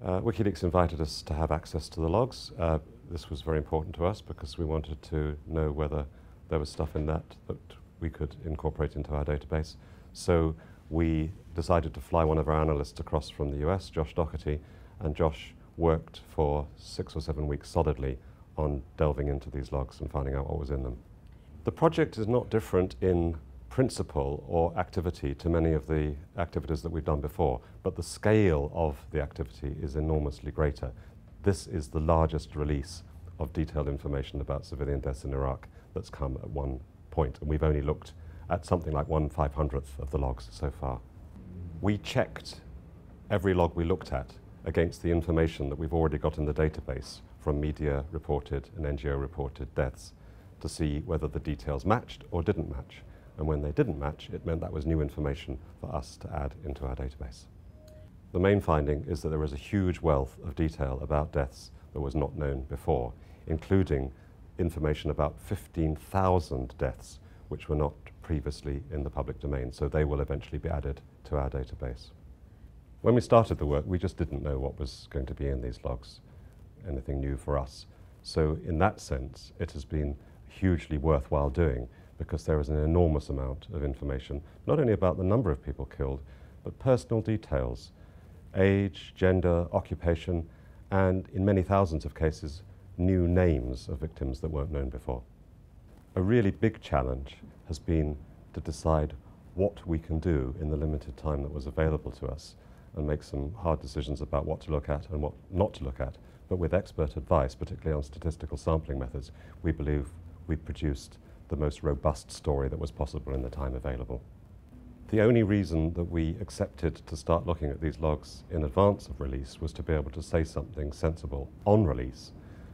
WikiLeaks invited us to have access to the logs. This was very important to us because we wanted to know whether there was stuff in that we could incorporate into our database. So we decided to fly one of our analysts across from the US, Josh Doherty, and Josh worked for 6 or 7 weeks solidly on delving into these logs and finding out what was in them. The project is not different in principle or activity to many of the activities that we've done before, but the scale of the activity is enormously greater. This is the largest release of detailed information about civilian deaths in Iraq that's come at one point, and we've only looked at something like 1/500th of the logs so far. We checked every log we looked at against the information that we've already got in the database from media reported and NGO reported deaths to see whether the details matched or didn't match. And when they didn't match, it meant that was new information for us to add into our database. The main finding is that there is a huge wealth of detail about deaths that was not known before, including information about 15,000 deaths which were not previously in the public domain, so they will eventually be added to our database. When we started the work, we just didn't know what was going to be in these logs, anything new for us. So in that sense, it has been hugely worthwhile doing, because there is an enormous amount of information, not only about the number of people killed, but personal details, age, gender, occupation, and in many thousands of cases, new names of victims that weren't known before. A really big challenge has been to decide what we can do in the limited time that was available to us and make some hard decisions about what to look at and what not to look at. But with expert advice, particularly on statistical sampling methods, we believe we've produced the most robust story that was possible in the time available. The only reason that we accepted to start looking at these logs in advance of release was to be able to say something sensible on release,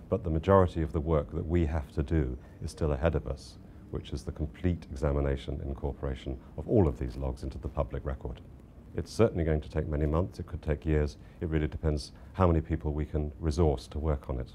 but the majority of the work that we have to do is still ahead of us, which is the complete examination and incorporation of all of these logs into the public record. It's certainly going to take many months, it could take years, it really depends how many people we can resource to work on it.